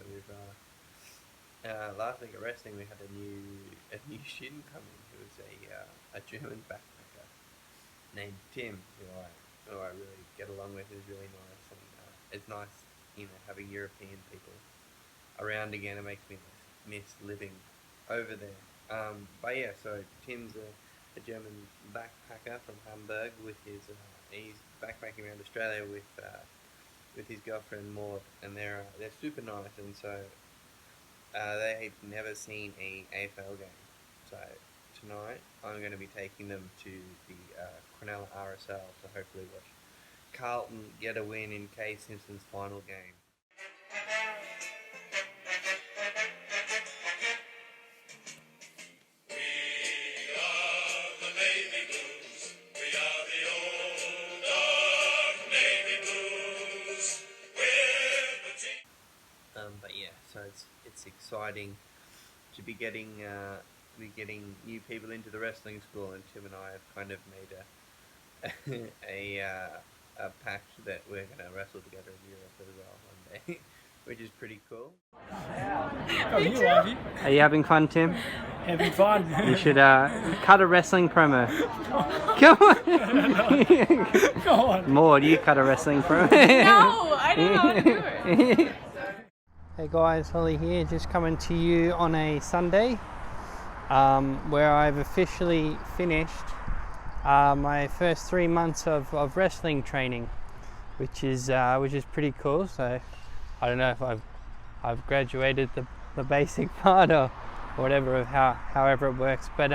So we've last week at wrestling we had a new student come in who was a German backpacker named Tim, who I really get along with. Is really nice, and it's nice, having European people around again. It makes me miss living over there. But yeah, so Tim's a German backpacker from Hamburg with he's backpacking around Australia with his girlfriend Maud, and they're super nice, and so they've never seen a AFL game. So tonight I'm going to be taking them to the Cronulla RSL to hopefully watch Carlton get a win in Kay Simpson's final game. But yeah, so it's exciting to be getting new people into the wrestling school, and Tim and I have kind of made a pact that we're going to wrestle together in Europe as well one day, which is pretty cool. How are you, Ivy? Are you having fun, Tim? Having fun. You should cut a wrestling promo. Come on. Go on. Maud, you cut a wrestling promo. No, I don't know how to do it. Hey guys, Holly here, just coming to you on a Sunday where I've officially finished my first 3 months of wrestling training, which is pretty cool. So I don't know if I've graduated the basic part or whatever of however it works, but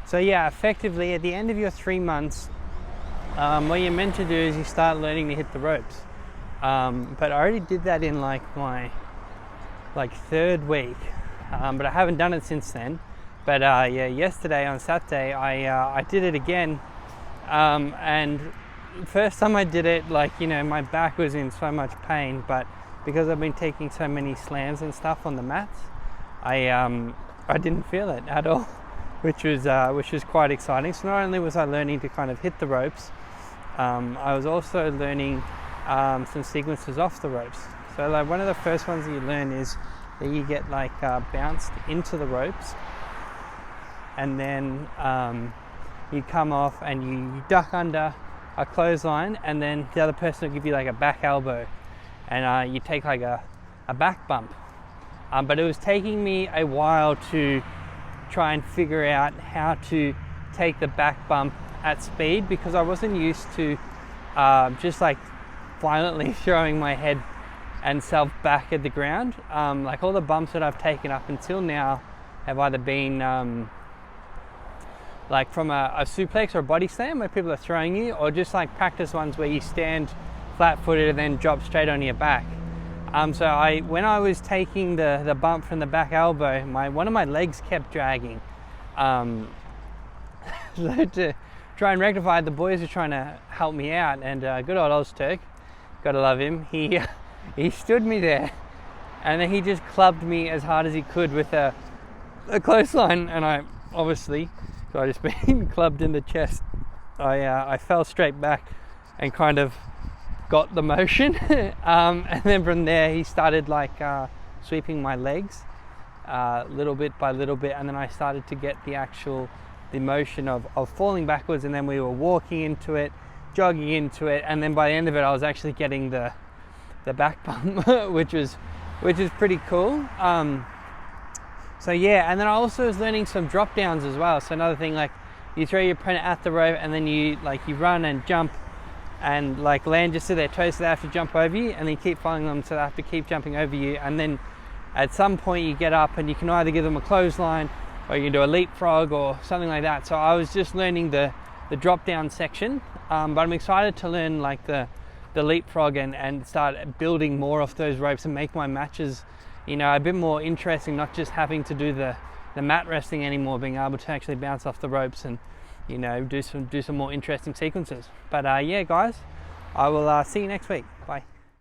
so yeah, effectively at the end of your 3 months, what you're meant to do is you start learning to hit the ropes. But I already did that in my third week, but I haven't done it since then. But yeah, yesterday on Saturday I did it again, and first time I did it, my back was in so much pain, but because I've been taking so many slams and stuff on the mats, I didn't feel it at all, which was quite exciting. So not only was I learning to kind of hit the ropes, I was also learning some sequences off the ropes. So one of the first ones that you learn is that you get bounced into the ropes, and then you come off and you duck under a clothesline, and then the other person will give you a back elbow, and you take a back bump. But it was taking me a while to try and figure out how to take the back bump at speed, because I wasn't used to just violently throwing my head and self back at the ground. All the bumps that I've taken up until now have either been from a suplex or a body slam where people are throwing you, or just practice ones where you stand flat-footed and then drop straight on your back. So when I was taking the bump from the back elbow, one of my legs kept dragging. So to try and rectify it, the boys were trying to help me out, and good old Oz Turk, gotta love him, he stood me there, and then he just clubbed me as hard as he could with a clothesline, and I obviously, so I just been clubbed in the chest, I fell straight back and kind of got the motion. And then from there he started sweeping my legs little bit by little bit, and then I started to get the motion of falling backwards, and then we were walking into it, jogging into it, and then by the end of it I was actually getting the back bump, which is pretty cool. So yeah, and then I also was learning some drop downs as well. So another thing, you throw your opponent at the rope, and then you run and jump and land just to their toes, so they have to jump over you, and then you keep following them so they have to keep jumping over you, and then at some point you get up and you can either give them a clothesline, or you can do a leapfrog or something like that. So I was just learning the drop down section, but I'm excited to learn the leapfrog and start building more off those ropes and make my matches a bit more interesting, not just having to do the mat wrestling anymore, being able to actually bounce off the ropes and do some more interesting sequences. But yeah guys, I will see you next week. Bye.